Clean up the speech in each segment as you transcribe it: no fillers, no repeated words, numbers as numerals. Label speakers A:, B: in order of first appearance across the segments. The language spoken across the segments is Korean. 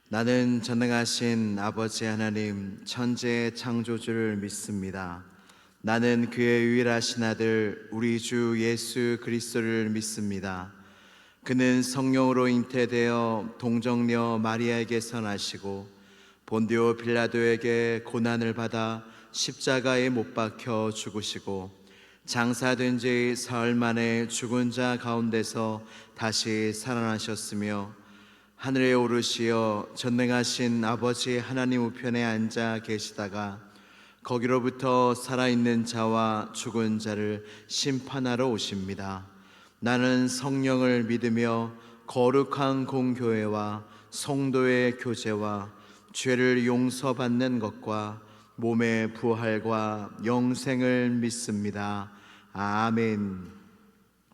A: 나는 전능하신 아버지 하나님 천지의 창조주를 믿습니다. 나는 그의 유일하신 아들 우리 주 예수 그리스도를 믿습니다. 그는 성령으로 잉태되어 동정녀 마리아에게서 나시고 본디오 빌라도에게 고난을 받아 십자가에 못 박혀 죽으시고 장사된 지 사흘 만에 죽은 자 가운데서 다시 살아나셨으며 하늘에 오르시어 전능하신 아버지 하나님 우편에 앉아 계시다가 거기로부터 살아있는 자와 죽은 자를 심판하러 오십니다. 나는 성령을 믿으며 거룩한 공교회와 성도의 교제와 죄를 용서받는 것과 몸의 부활과 영생을 믿습니다. 아멘.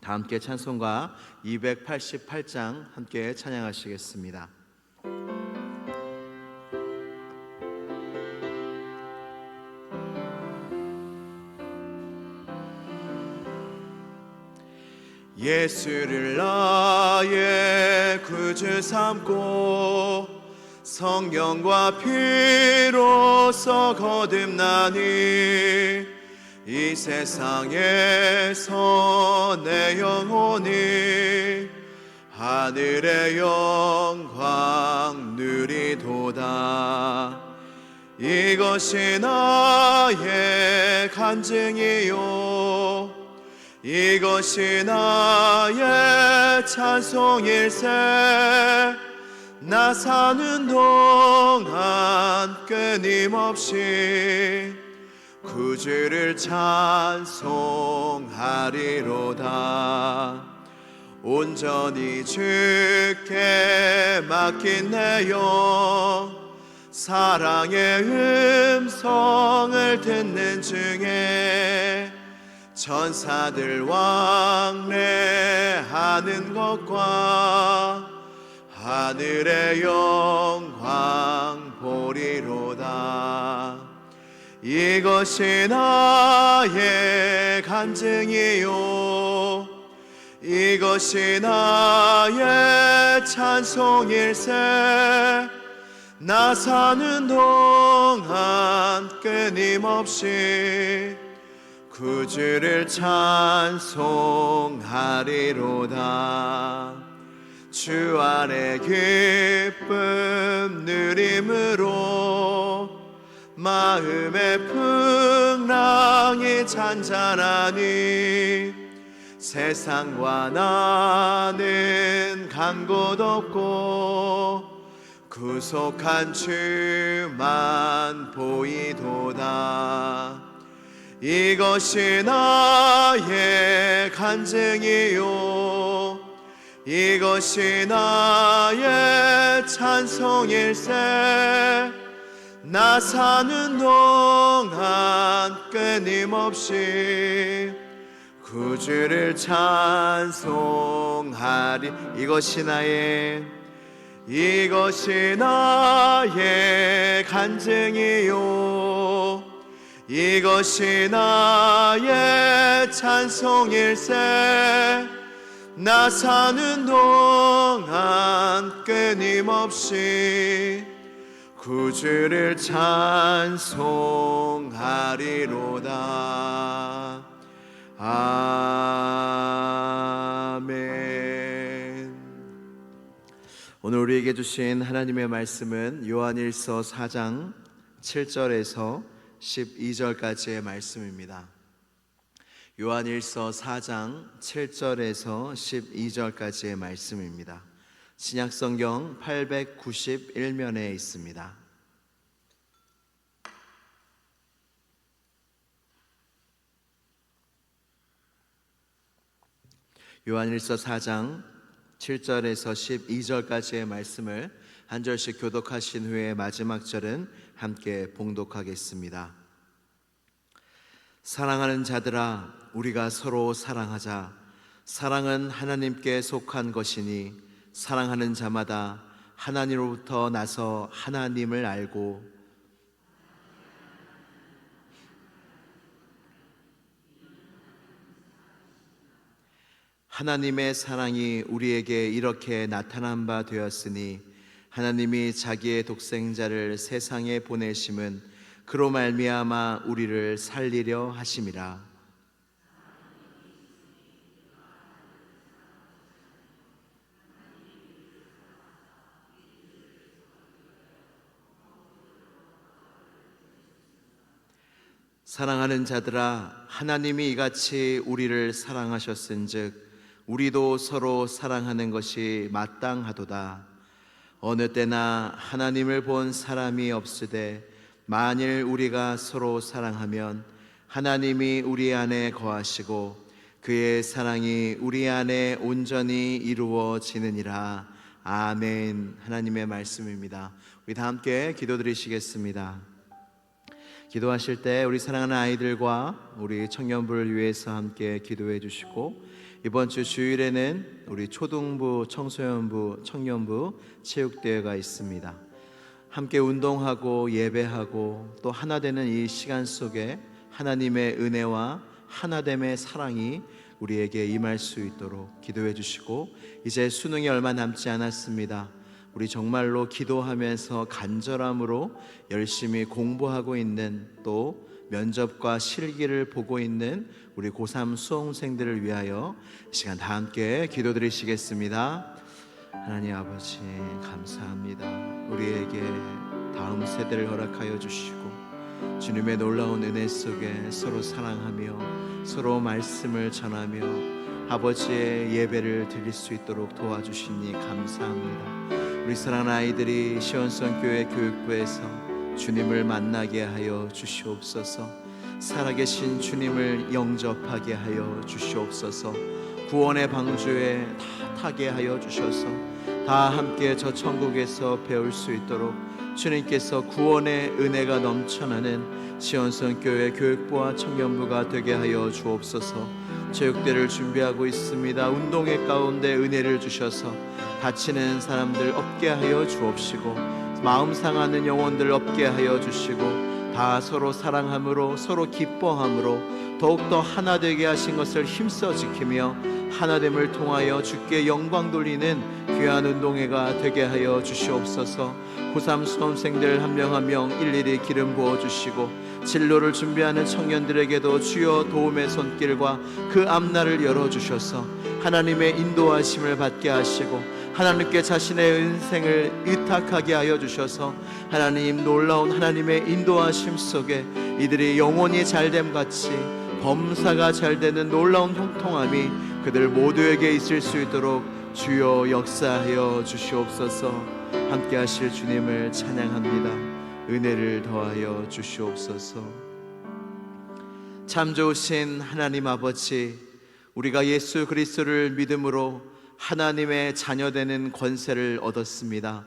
A: 다 함께 찬송가 288장 함께 찬양하시겠습니다. 예수를 나의 구주 삼고 성령과 피로써 거듭나니 이 세상에서 내 영혼이 하늘의 영광 누리도다. 이것이 나의 간증이요 이것이 나의 찬송일세. 나 사는 동안 끊임없이 구주를 찬송하리로다. 온전히 주께 맡긴 내 영 사랑의 음성을 듣는 중에 천사들 왕래하는 것과 하늘의 영광 보리로다. 이것이 나의 간증이요 이것이 나의 찬송일세. 나 사는 동안 끊임없이 구주를 찬송하리로다. 주 안에 기쁨 누림으로 마음의 풍랑이 잔잔하니 세상과 나는 간 곳 없고 구속한 주만 보이도다. 이것이 나의 간증이요 이것이 나의 찬송일세. 나 사는 동안 끊임없이 구주를 찬송하리. 이것이 나의 간증이요 이것이 나의 찬송일세. 나 사는 동안 끊임없이 구주를 찬송하리로다. 아멘. 오늘 우리에게 주신 하나님의 말씀은 요한일서 4장 7절에서 12절까지의 말씀입니다. 요한일서 4장 7절에서 12절까지의 말씀입니다. 신약성경 891면에 있습니다. 요한일서 4장 7절에서 12절까지의 말씀을 한 절씩 교독하신 후에 마지막 절은 함께 봉독하겠습니다. 사랑하는 자들아, 우리가 서로 사랑하자. 사랑은 하나님께 속한 것이니 사랑하는 자마다 하나님으로부터 나서 하나님을 알고 하나님의 사랑이 우리에게 이렇게 나타난 바 되었으니 하나님이 자기의 독생자를 세상에 보내심은 그로 말미암아 우리를 살리려 하심이라. 사랑하는 자들아, 하나님이 이같이 우리를 사랑하셨은즉 우리도 서로 사랑하는 것이 마땅하도다. 어느 때나 하나님을 본 사람이 없으되 만일 우리가 서로 사랑하면 하나님이 우리 안에 거하시고 그의 사랑이 우리 안에 온전히 이루어지느니라. 아멘. 하나님의 말씀입니다. 우리 다 함께 기도드리시겠습니다. 기도하실 때 우리 사랑하는 아이들과 우리 청년부를 위해서 함께 기도해 주시고, 이번 주 주일에는 우리 초등부, 청소년부, 청년부 체육대회가 있습니다. 함께 운동하고 예배하고 또 하나 되는 이 시간 속에 하나님의 은혜와 하나됨의 사랑이 우리에게 임할 수 있도록 기도해 주시고, 이제 수능이 얼마 남지 않았습니다. 우리 정말로 기도하면서 간절함으로 열심히 공부하고 있는, 또 면접과 실기를 보고 있는 우리 고3 수험생들을 위하여 이 시간 다 함께 기도드리시겠습니다. 하나님 아버지 감사합니다. 우리에게 다음 세대를 허락하여 주시고 주님의 놀라운 은혜 속에 서로 사랑하며 서로 말씀을 전하며 아버지의 예배를 드릴 수 있도록 도와주시니 감사합니다. 우리 사랑하는 아이들이 시온성교회 교육부에서 주님을 만나게 하여 주시옵소서. 살아계신 주님을 영접하게 하여 주시옵소서. 구원의 방주에 다 타게 하여 주셔서 다 함께 저 천국에서 배울 수 있도록 주님께서 구원의 은혜가 넘쳐나는 시온성교회 교육부와 청년부가 되게 하여 주옵소서. 체육대를 준비하고 있습니다. 운동회 가운데 은혜를 주셔서 다치는 사람들 없게 하여 주옵시고 마음 상하는 영혼들 없게 하여 주시고 다 서로 사랑함으로 서로 기뻐함으로 더욱더 하나 되게 하신 것을 힘써 지키며 하나됨을 통하여 주께 영광 돌리는 귀한 운동회가 되게 하여 주시옵소서. 고3 수험생들 한 명 한 명 일일이 기름 부어주시고 진로를 준비하는 청년들에게도 주여 도움의 손길과 그 앞날을 열어주셔서 하나님의 인도하심을 받게 하시고 하나님께 자신의 인생을 의탁하게 하여 주셔서 하나님 놀라운 하나님의 인도하심 속에 이들이 영혼이 잘됨 같이 범사가 잘되는 놀라운 형통함이 그들 모두에게 있을 수 있도록 주여 역사하여 주시옵소서. 함께 하실 주님을 찬양합니다. 은혜를 더하여 주시옵소서. 참 좋으신 하나님 아버지, 우리가 예수 그리스도를 믿음으로 하나님의 자녀되는 권세를 얻었습니다.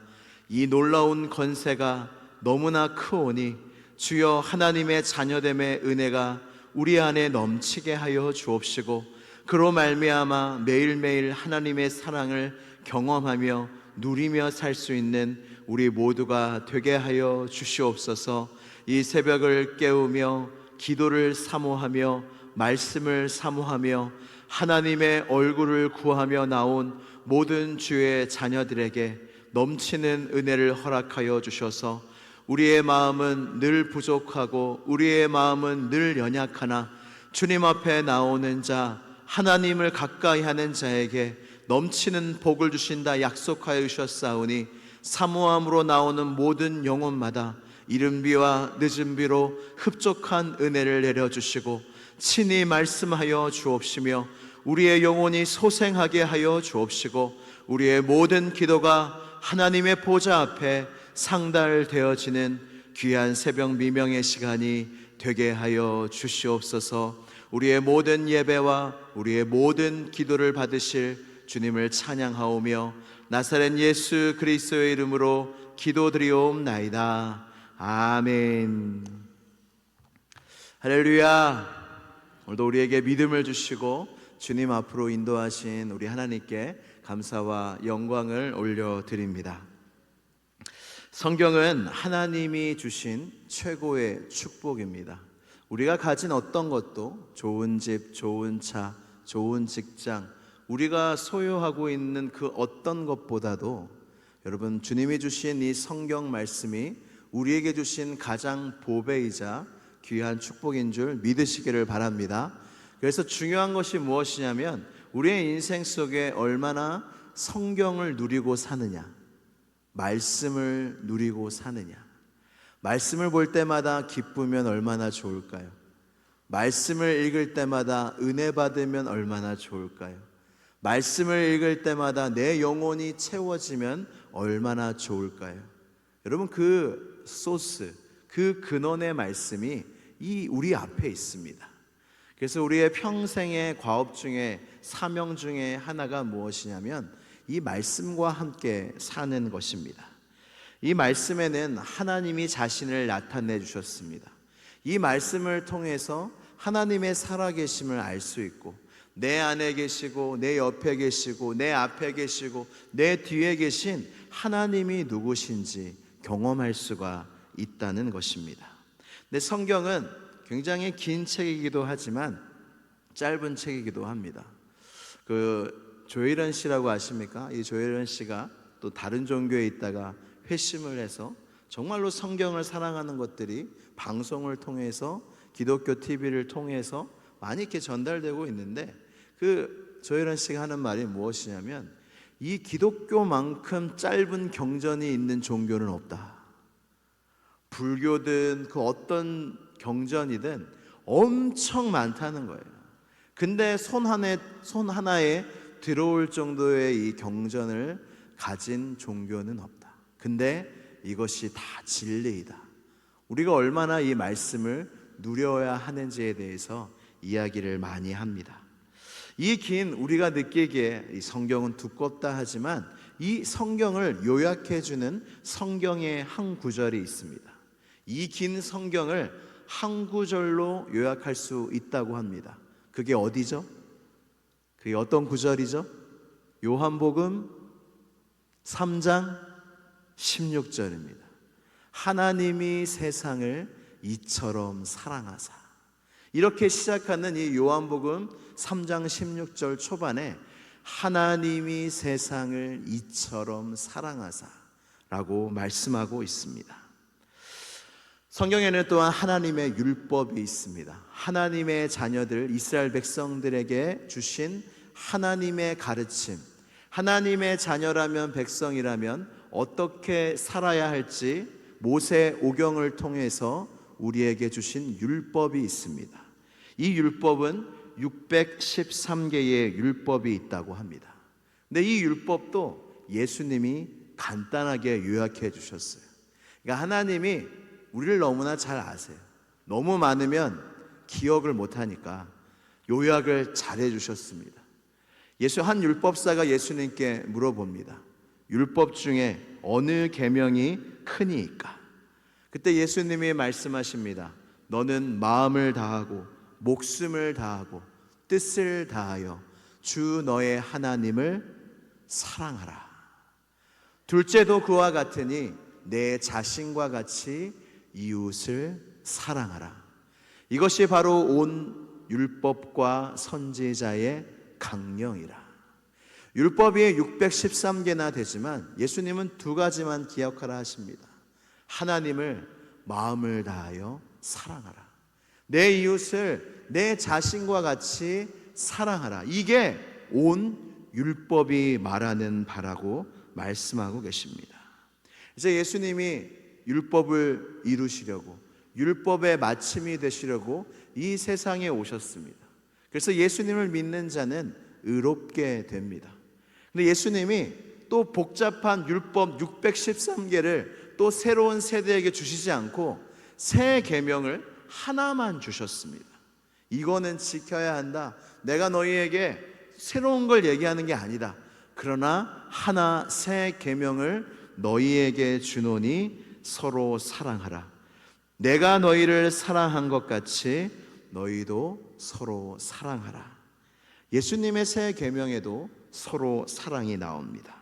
A: 이 놀라운 권세가 너무나 크오니 주여 하나님의 자녀됨의 은혜가 우리 안에 넘치게 하여 주옵시고 그로 말미암아 매일매일 하나님의 사랑을 경험하며 누리며 살 수 있는 우리 모두가 되게 하여 주시옵소서. 이 새벽을 깨우며 기도를 사모하며 말씀을 사모하며 하나님의 얼굴을 구하며 나온 모든 주의 자녀들에게 넘치는 은혜를 허락하여 주셔서 우리의 마음은 늘 부족하고 우리의 마음은 늘 연약하나 주님 앞에 나오는 자, 하나님을 가까이 하는 자에게 넘치는 복을 주신다 약속하여 주셨사오니 사모함으로 나오는 모든 영혼마다 이른비와 늦은비로 흡족한 은혜를 내려주시고 친히 말씀하여 주옵시며 우리의 영혼이 소생하게 하여 주옵시고 우리의 모든 기도가 하나님의 보좌 앞에 상달되어지는 귀한 새벽 미명의 시간이 되게 하여 주시옵소서. 우리의 모든 예배와 우리의 모든 기도를 받으실 주님을 찬양하오며 나사렛 예수 그리스도의 이름으로 기도드리옵나이다. 아멘. 할렐루야. 오늘도 우리에게 믿음을 주시고 주님 앞으로 인도하신 우리 하나님께 감사와 영광을 올려드립니다. 성경은 하나님이 주신 최고의 축복입니다. 우리가 가진 어떤 것도 좋은 집, 좋은 차, 좋은 직장, 우리가 소유하고 있는 그 어떤 것보다도 여러분, 주님이 주신 이 성경 말씀이 우리에게 주신 가장 보배이자 귀한 축복인 줄 믿으시기를 바랍니다. 그래서 중요한 것이 무엇이냐면 우리의 인생 속에 얼마나 성경을 누리고 사느냐, 말씀을 누리고 사느냐. 말씀을 볼 때마다 기쁘면 얼마나 좋을까요? 말씀을 읽을 때마다 은혜 받으면 얼마나 좋을까요? 말씀을 읽을 때마다 내 영혼이 채워지면 얼마나 좋을까요? 여러분, 그 소스, 그 근원의 말씀이 우리 앞에 있습니다. 그래서 우리의 평생의 과업 중에, 사명 중에 하나가 무엇이냐면 이 말씀과 함께 사는 것입니다. 이 말씀에는 하나님이 자신을 나타내 주셨습니다. 이 말씀을 통해서 하나님의 살아계심을 알 수 있고, 내 안에 계시고 내 옆에 계시고 내 앞에 계시고 내 뒤에 계신 하나님이 누구신지 경험할 수가 있다는 것입니다. 근데 성경은 굉장히 긴 책이기도 하지만 짧은 책이기도 합니다. 조혜련 씨라고 아십니까? 이 조혜련 씨가 또 다른 종교에 있다가 회심을 해서 정말로 성경을 사랑하는 것들이 방송을 통해서, 기독교 TV를 통해서 많이 이렇게 전달되고 있는데, 조혜련 씨가 하는 말이 무엇이냐면 이 기독교만큼 짧은 경전이 있는 종교는 없다. 불교든 그 어떤 경전이든 엄청 많다는 거예요. 근데 손 하나에 들어올 정도의 이 경전을 가진 종교는 없다. 근데 이것이 다 진리이다. 우리가 얼마나 이 말씀을 누려야 하는지에 대해서 이야기를 많이 합니다. 이 긴, 우리가 느끼기에 이 성경은 두껍다 하지만 이 성경을 요약해주는 성경의 한 구절이 있습니다. 이 긴 성경을 한 구절로 요약할 수 있다고 합니다. 그게 어디죠? 그게 어떤 구절이죠? 요한복음 3장 16절입니다. 하나님이 세상을 이처럼 사랑하사. 이렇게 시작하는 이 요한복음 3장 16절 초반에 하나님이 세상을 이처럼 사랑하사 라고 말씀하고 있습니다. 성경에는 또한 하나님의 율법이 있습니다. 하나님의 자녀들, 이스라엘 백성들에게 주신 하나님의 가르침, 하나님의 자녀라면, 백성이라면 어떻게 살아야 할지 모세 오경을 통해서 우리에게 주신 율법이 있습니다. 이 율법은 613개의 율법이 있다고 합니다. 근데 이 율법도 예수님이 간단하게 요약해 주셨어요. 그러니까 하나님이 우리를 너무나 잘 아세요. 너무 많으면 기억을 못하니까 요약을 잘 해주셨습니다. 한 율법사가 예수님께 물어봅니다. 율법 중에 어느 계명이 크니까? 그때 예수님이 말씀하십니다. 너는 마음을 다하고 목숨을 다하고 뜻을 다하여 주 너의 하나님을 사랑하라. 둘째도 그와 같으니 내 자신과 같이 이웃을 사랑하라. 이것이 바로 온 율법과 선지자의 강령이라. 율법이 613개나 되지만 예수님은 두 가지만 기억하라 하십니다. 하나님을 마음을 다하여 사랑하라. 내 이웃을 내 자신과 같이 사랑하라. 이게 온 율법이 말하는 바라고 말씀하고 계십니다. 이제 예수님이 율법을 이루시려고, 율법의 마침이 되시려고 이 세상에 오셨습니다. 그래서 예수님을 믿는 자는 의롭게 됩니다. 근데 예수님이 또 복잡한 율법 613개를 또 새로운 세대에게 주시지 않고 새 계명을 하나만 주셨습니다. 이거는 지켜야 한다. 내가 너희에게 새로운 걸 얘기하는 게 아니다. 그러나 하나 새 계명을 너희에게 주노니 서로 사랑하라. 내가 너희를 사랑한 것 같이 너희도 서로 사랑하라. 예수님의 새 계명에도 서로 사랑이 나옵니다.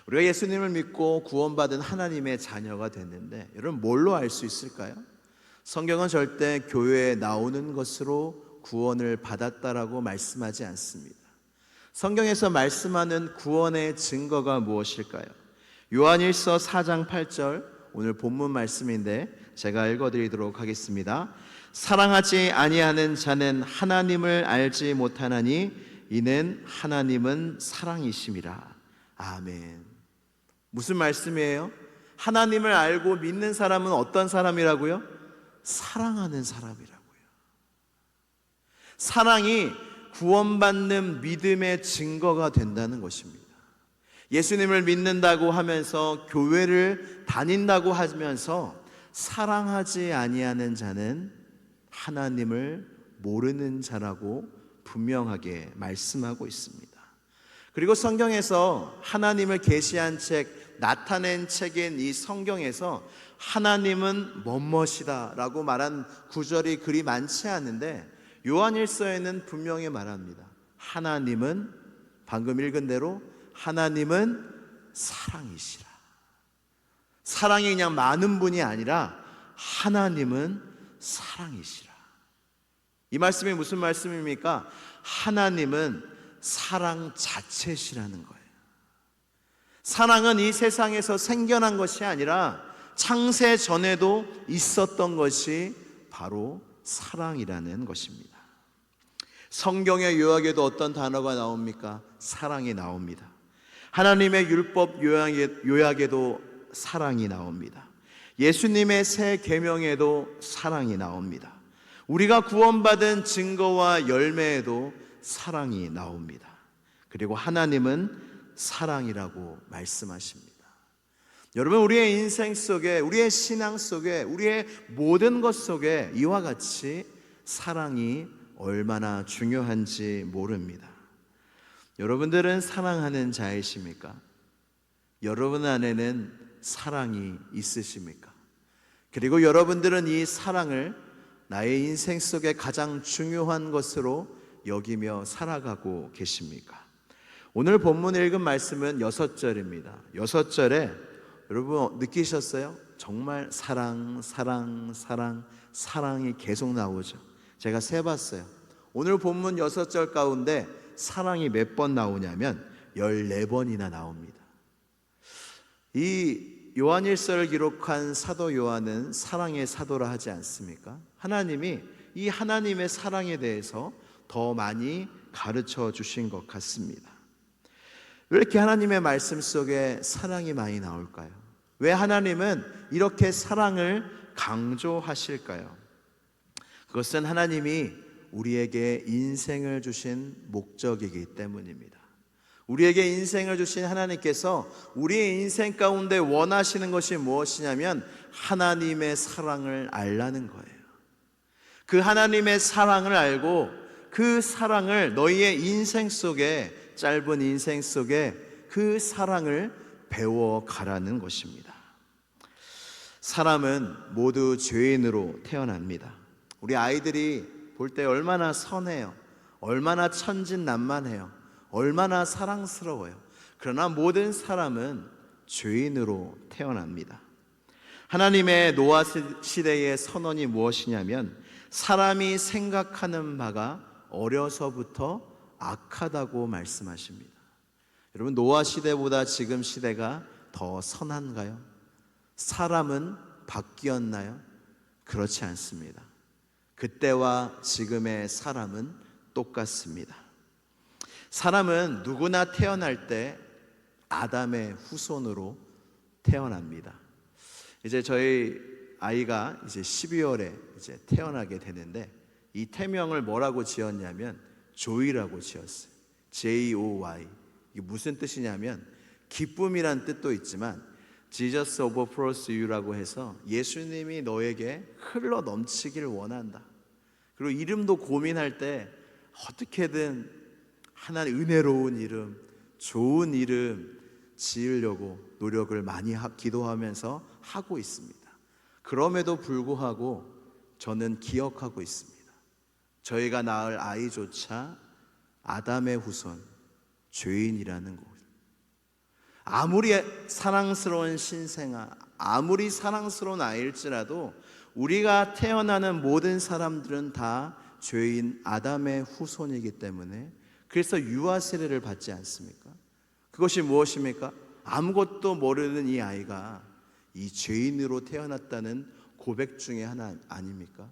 A: 우리가 예수님을 믿고 구원받은 하나님의 자녀가 됐는데 여러분 뭘로 알 수 있을까요? 성경은 절대 교회에 나오는 것으로 구원을 받았다라고 말씀하지 않습니다. 성경에서 말씀하는 구원의 증거가 무엇일까요? 요한일서 4장 8절, 오늘 본문 말씀인데 제가 읽어드리도록 하겠습니다. 사랑하지 아니하는 자는 하나님을 알지 못하나니 이는 하나님은 사랑이심이라. 아멘. 무슨 말씀이에요? 하나님을 알고 믿는 사람은 어떤 사람이라고요? 사랑하는 사람이라고요. 사랑이 구원받는 믿음의 증거가 된다는 것입니다. 예수님을 믿는다고 하면서 교회를 다닌다고 하면서 사랑하지 아니하는 자는 하나님을 모르는 자라고 분명하게 말씀하고 있습니다. 그리고 성경에서 하나님을 계시한 책, 나타낸 책인 이 성경에서 하나님은 뭐뭇이다 라고 말한 구절이 그리 많지 않은데 요한일서에는 분명히 말합니다. 하나님은, 방금 읽은 대로 하나님은 사랑이시라. 사랑이 그냥 많은 분이 아니라 하나님은 사랑이시라. 이 말씀이 무슨 말씀입니까? 하나님은 사랑 자체시라는 거예요. 사랑은 이 세상에서 생겨난 것이 아니라 창세 전에도 있었던 것이 바로 사랑이라는 것입니다. 성경의 요약에도 어떤 단어가 나옵니까? 사랑이 나옵니다. 하나님의 율법 요약에도 사랑이 나옵니다. 예수님의 새 계명에도 사랑이 나옵니다. 우리가 구원받은 증거와 열매에도 사랑이 나옵니다. 그리고 하나님은 사랑이라고 말씀하십니다. 여러분, 우리의 인생 속에, 우리의 신앙 속에, 우리의 모든 것 속에 이와 같이 사랑이 얼마나 중요한지 모릅니다. 여러분들은 사랑하는 자이십니까? 여러분 안에는 사랑이 있으십니까? 그리고 여러분들은 이 사랑을 나의 인생 속에 가장 중요한 것으로 여기며 살아가고 계십니까? 오늘 본문 읽은 말씀은 6절입니다. 6절에 여러분 느끼셨어요? 정말 사랑, 사랑, 사랑, 사랑이 계속 나오죠. 제가 세봤어요. 오늘 본문 6절 가운데 사랑이 몇 번 나오냐면 14번이나 나옵니다. 이 요한일서를 기록한 사도 요한은 사랑의 사도라 하지 않습니까? 하나님이 이 하나님의 사랑에 대해서 더 많이 가르쳐 주신 것 같습니다. 왜 이렇게 하나님의 말씀 속에 사랑이 많이 나올까요? 왜 하나님은 이렇게 사랑을 강조하실까요? 그것은 하나님이 우리에게 인생을 주신 목적이기 때문입니다. 우리에게 인생을 주신 하나님께서 우리의 인생 가운데 원하시는 것이 무엇이냐면 하나님의 사랑을 알라는 거예요. 그 하나님의 사랑을 알고 그 사랑을 너희의 인생 속에, 짧은 인생 속에 그 사랑을 배워가라는 것입니다. 사람은 모두 죄인으로 태어납니다. 우리 아이들이 볼 때 얼마나 선해요. 얼마나 천진난만해요. 얼마나 사랑스러워요. 그러나 모든 사람은 죄인으로 태어납니다. 하나님의 노아 시대의 선언이 무엇이냐면 사람이 생각하는 바가 어려서부터 악하다고 말씀하십니다. 여러분, 노아 시대보다 지금 시대가 더 선한가요? 사람은 바뀌었나요? 그렇지 않습니다. 그때와 지금의 사람은 똑같습니다. 사람은 누구나 태어날 때 아담의 후손으로 태어납니다. 이제 저희 아이가 이제 12월에 이제 태어나게 되는데 이 태명을 뭐라고 지었냐면 조이라고 지었어요. J-O-Y. 이게 무슨 뜻이냐면 기쁨이란 뜻도 있지만 Jesus overflows you라고 해서 예수님이 너에게 흘러 넘치길 원한다. 그리고 이름도 고민할 때 어떻게든 하나님 은혜로운 이름, 좋은 이름 지으려고 노력을 많이 기도하면서 하고 있습니다. 그럼에도 불구하고 저는 기억하고 있습니다. 저희가 낳을 아이조차 아담의 후손, 죄인이라는 것. 아무리 사랑스러운 신생아, 아무리 사랑스러운 아이일지라도 우리가 태어나는 모든 사람들은 다 죄인 아담의 후손이기 때문에 그래서 유아 세례를 받지 않습니까? 그것이 무엇입니까? 아무것도 모르는 이 아이가 이 죄인으로 태어났다는 고백 중에 하나 아닙니까?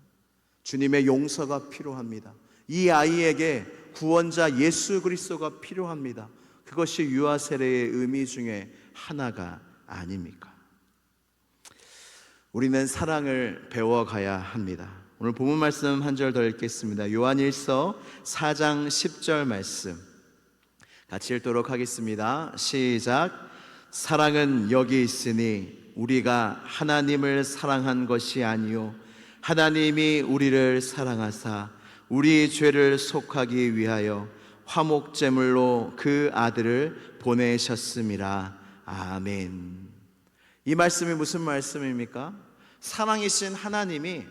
A: 주님의 용서가 필요합니다. 이 아이에게 구원자 예수 그리스도가 필요합니다. 그것이 유아 세례의 의미 중에 하나가 아닙니까? 우리는 사랑을 배워가야 합니다. 오늘 본문 말씀 한 절 더 읽겠습니다. 요한일서 4장 10절 말씀 같이 읽도록 하겠습니다. 시작. 사랑은 여기 있으니 우리가 하나님을 사랑한 것이 아니요 하나님이 우리를 사랑하사 우리 죄를 속하기 위하여 화목제물로 그 아들을 보내셨음이라. 아멘. 이 말씀이 무슨 말씀입니까? 사랑이신 하나님이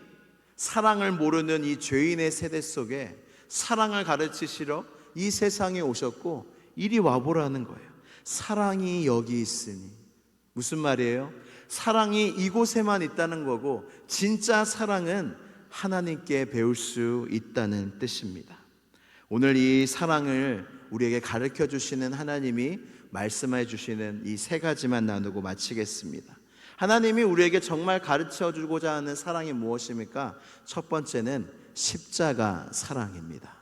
A: 사랑을 모르는 이 죄인의 세대 속에 사랑을 가르치시러 이 세상에 오셨고 이리 와보라는 거예요. 사랑이 여기 있으니. 무슨 말이에요? 사랑이 이곳에만 있다는 거고 진짜 사랑은 하나님께 배울 수 있다는 뜻입니다. 오늘 이 사랑을 우리에게 가르쳐 주시는 하나님이 말씀해 주시는 이 세 가지만 나누고 마치겠습니다. 하나님이 우리에게 정말 가르쳐 주고자 하는 사랑이 무엇입니까? 첫 번째는 십자가 사랑입니다.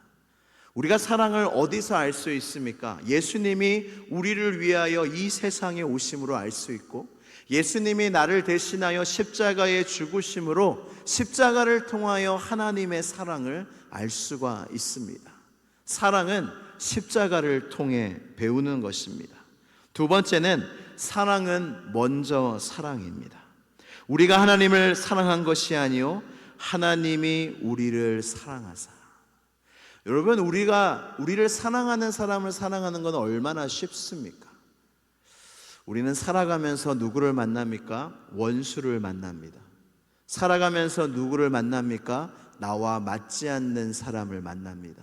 A: 우리가 사랑을 어디서 알 수 있습니까? 예수님이 우리를 위하여 이 세상에 오심으로 알 수 있고 예수님이 나를 대신하여 십자가에 죽으심으로 십자가를 통하여 하나님의 사랑을 알 수가 있습니다. 사랑은 십자가를 통해 배우는 것입니다. 두 번째는 사랑은 먼저 사랑입니다. 우리가 하나님을 사랑한 것이 아니요 하나님이 우리를 사랑하사. 여러분, 우리를 사랑하는 사람을 사랑하는 건 얼마나 쉽습니까? 우리는 살아가면서 누구를 만납니까? 원수를 만납니다. 살아가면서 누구를 만납니까? 나와 맞지 않는 사람을 만납니다.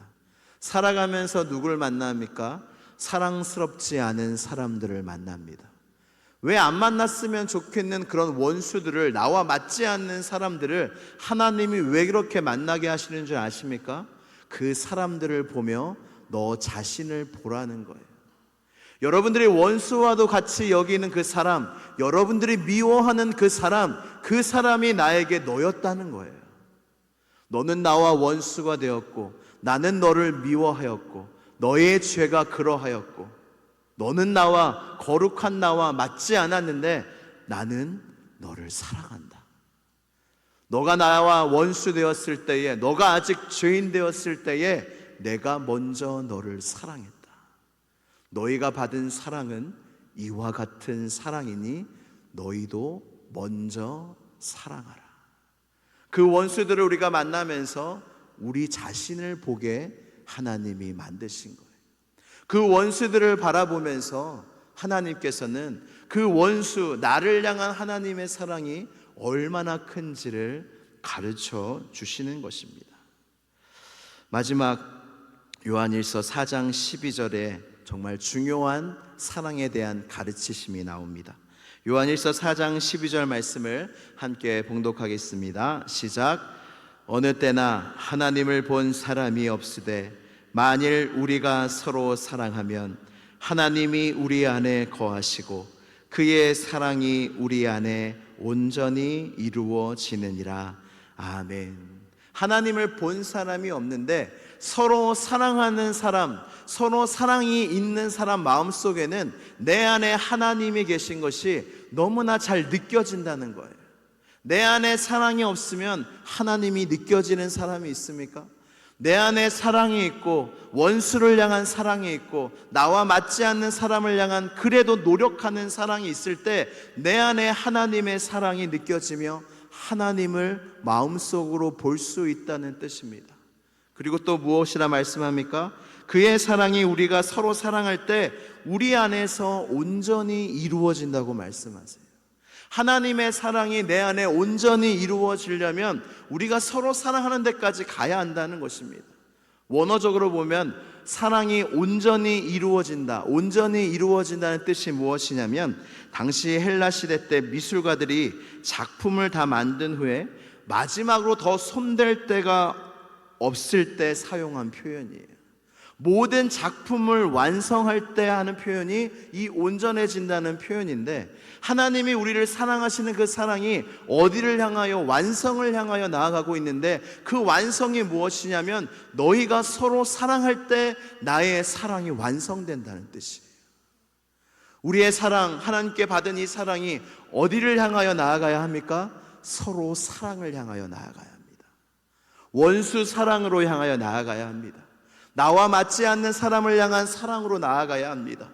A: 살아가면서 누구를 만납니까? 사랑스럽지 않은 사람들을 만납니다. 왜 안 만났으면 좋겠는 그런 원수들을, 나와 맞지 않는 사람들을 하나님이 왜 그렇게 만나게 하시는 줄 아십니까? 그 사람들을 보며 너 자신을 보라는 거예요. 여러분들이 원수와도 같이 여기는 그 사람, 여러분들이 미워하는 그 사람이 나에게 너였다는 거예요. 너는 나와 원수가 되었고 나는 너를 미워하였고 너의 죄가 그러하였고 너는 나와 거룩한 나와 맞지 않았는데 나는 너를 사랑한다. 너가 나와 원수 되었을 때에, 너가 아직 죄인 되었을 때에 내가 먼저 너를 사랑했다. 너희가 받은 사랑은 이와 같은 사랑이니 너희도 먼저 사랑하라. 그 원수들을 우리가 만나면서 우리 자신을 보게 하나님이 만드신 거예요. 그 원수들을 바라보면서 하나님께서는 그 원수, 나를 향한 하나님의 사랑이 얼마나 큰지를 가르쳐 주시는 것입니다. 마지막 요한일서 4장 12절에 정말 중요한 사랑에 대한 가르치심이 나옵니다. 요한일서 4장 12절 말씀을 함께 봉독하겠습니다. 시작. 어느 때나 하나님을 본 사람이 없으되 만일 우리가 서로 사랑하면 하나님이 우리 안에 거하시고 그의 사랑이 우리 안에 온전히 이루어지느니라. 아멘. 하나님을 본 사람이 없는데 서로 사랑하는 사람, 서로 사랑이 있는 사람 마음속에는 내 안에 하나님이 계신 것이 너무나 잘 느껴진다는 거예요. 내 안에 사랑이 없으면 하나님이 느껴지는 사람이 있습니까? 내 안에 사랑이 있고 원수를 향한 사랑이 있고 나와 맞지 않는 사람을 향한 그래도 노력하는 사랑이 있을 때 내 안에 하나님의 사랑이 느껴지며 하나님을 마음속으로 볼 수 있다는 뜻입니다. 그리고 또 무엇이라 말씀합니까? 그의 사랑이 우리가 서로 사랑할 때 우리 안에서 온전히 이루어진다고 말씀하세요. 하나님의 사랑이 내 안에 온전히 이루어지려면 우리가 서로 사랑하는 데까지 가야 한다는 것입니다. 원어적으로 보면 사랑이 온전히 이루어진다, 온전히 이루어진다는 뜻이 무엇이냐면 당시 헬라 시대 때 미술가들이 작품을 다 만든 후에 마지막으로 더 손댈 데가 없을 때 사용한 표현이에요. 모든 작품을 완성할 때 하는 표현이 이 온전해진다는 표현인데, 하나님이 우리를 사랑하시는 그 사랑이 어디를 향하여, 완성을 향하여 나아가고 있는데, 그 완성이 무엇이냐면 너희가 서로 사랑할 때 나의 사랑이 완성된다는 뜻이에요. 우리의 사랑, 하나님께 받은 이 사랑이 어디를 향하여 나아가야 합니까? 서로 사랑을 향하여 나아가야 합니다. 원수 사랑으로 향하여 나아가야 합니다. 나와 맞지 않는 사람을 향한 사랑으로 나아가야 합니다.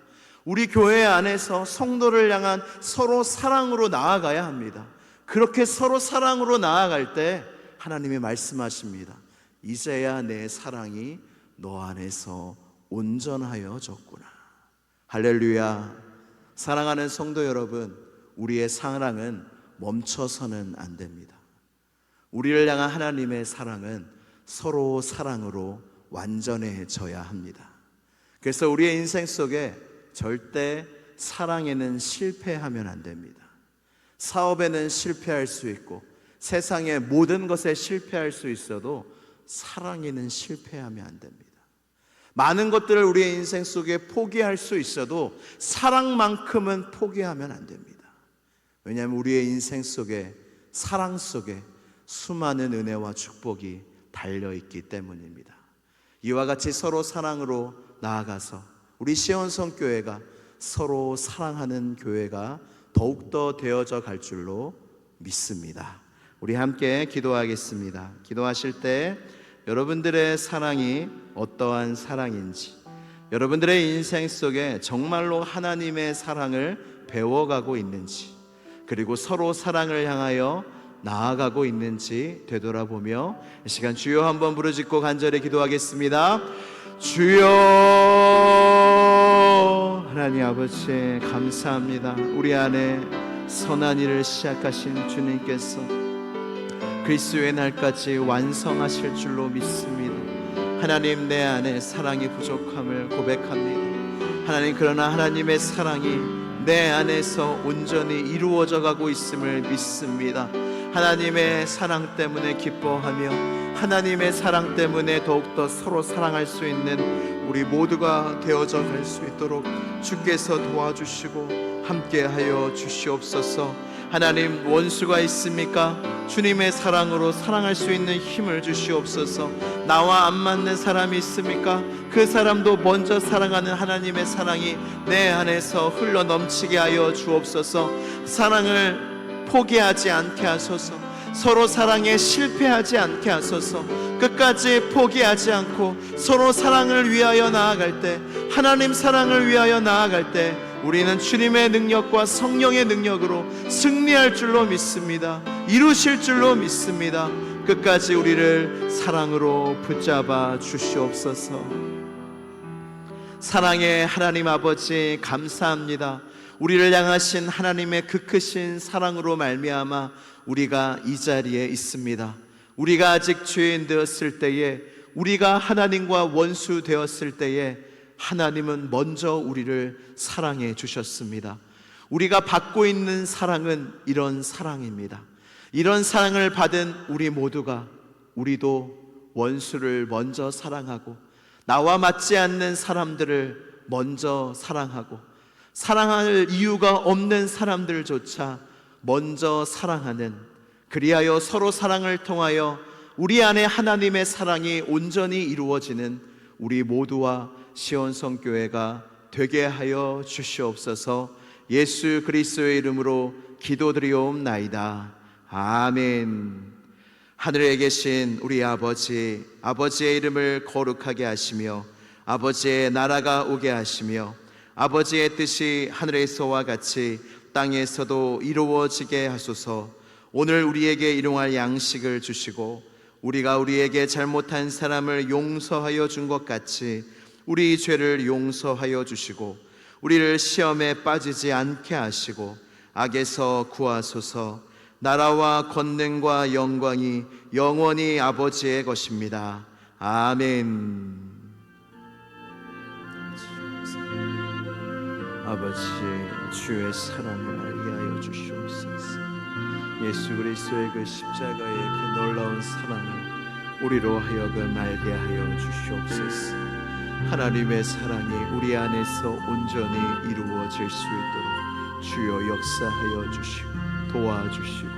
A: 우리 교회 안에서 성도를 향한 서로 사랑으로 나아가야 합니다. 그렇게 서로 사랑으로 나아갈 때 하나님이 말씀하십니다. 이제야 내 사랑이 너 안에서 온전하여졌구나. 할렐루야. 사랑하는 성도 여러분, 우리의 사랑은 멈춰서는 안 됩니다. 우리를 향한 하나님의 사랑은 서로 사랑으로 완전해져야 합니다. 그래서 우리의 인생 속에 절대 사랑에는 실패하면 안 됩니다. 사업에는 실패할 수 있고 세상의 모든 것에 실패할 수 있어도 사랑에는 실패하면 안 됩니다. 많은 것들을 우리의 인생 속에 포기할 수 있어도 사랑만큼은 포기하면 안 됩니다. 왜냐하면 우리의 인생 속에, 사랑 속에 수많은 은혜와 축복이 달려있기 때문입니다. 이와 같이 서로 사랑으로 나아가서 우리 시온성교회가 서로 사랑하는 교회가 더욱더 되어져 갈 줄로 믿습니다. 우리 함께 기도하겠습니다. 기도하실 때 여러분들의 사랑이 어떠한 사랑인지, 여러분들의 인생 속에 정말로 하나님의 사랑을 배워가고 있는지, 그리고 서로 사랑을 향하여 나아가고 있는지 되돌아보며 이 시간 주여 한번 부르짖고 간절히 기도하겠습니다. 주여. 하나님 아버지 감사합니다. 우리 안에 선한 일을 시작하신 주님께서 그리스도의 날까지 완성하실 줄로 믿습니다. 하나님, 내 안에 사랑이 부족함을 고백합니다. 하나님, 그러나 하나님의 사랑이 내 안에서 온전히 이루어져 가고 있음을 믿습니다. 하나님의 사랑 때문에 기뻐하며 하나님의 사랑 때문에 더욱더 서로 사랑할 수 있는 우리 모두가 되어져 갈 수 있도록 주께서 도와주시고 함께하여 주시옵소서. 하나님, 원수가 있습니까? 주님의 사랑으로 사랑할 수 있는 힘을 주시옵소서. 나와 안 맞는 사람이 있습니까? 그 사람도 먼저 사랑하는 하나님의 사랑이 내 안에서 흘러 넘치게 하여 주옵소서. 사랑을 포기하지 않게 하소서. 서로 사랑에 실패하지 않게 하소서. 끝까지 포기하지 않고 서로 사랑을 위하여 나아갈 때, 하나님 사랑을 위하여 나아갈 때 우리는 주님의 능력과 성령의 능력으로 승리할 줄로 믿습니다. 이루실 줄로 믿습니다. 끝까지 우리를 사랑으로 붙잡아 주시옵소서. 사랑의 하나님 아버지 감사합니다. 우리를 향하신 하나님의 그 크신 사랑으로 말미암아 우리가 이 자리에 있습니다. 우리가 아직 죄인 되었을 때에, 우리가 하나님과 원수 되었을 때에 하나님은 먼저 우리를 사랑해 주셨습니다. 우리가 받고 있는 사랑은 이런 사랑입니다. 이런 사랑을 받은 우리 모두가, 우리도 원수를 먼저 사랑하고 나와 맞지 않는 사람들을 먼저 사랑하고 사랑할 이유가 없는 사람들조차 먼저 사랑하는, 그리하여 서로 사랑을 통하여 우리 안에 하나님의 사랑이 온전히 이루어지는 우리 모두와 시온성교회가 되게 하여 주시옵소서. 예수 그리스도의 이름으로 기도드리옵나이다. 아멘. 하늘에 계신 우리 아버지, 아버지의 이름을 거룩하게 하시며 아버지의 나라가 오게 하시며 아버지의 뜻이 하늘에서와 같이 땅에서도 이루어지게 하소서. 오늘 우리에게 일용할 양식을 주시고 우리가 우리에게 잘못한 사람을 용서하여 준 것 같이 우리 죄를 용서하여 주시고 우리를 시험에 빠지지 않게 하시고 악에서 구하소서. 나라와 권능과 영광이 영원히 아버지의 것입니다. 아멘. 아버지, 주의 사랑을 알게 하여 주시옵소서. 예수 그리스도의 그 십자가의 그 놀라운 사랑을 우리로 하여금 알게 하여 주시옵소서. 하나님의 사랑이 우리 안에서 온전히 이루어질 수 있도록 주여 역사하여 주시고 도와주시고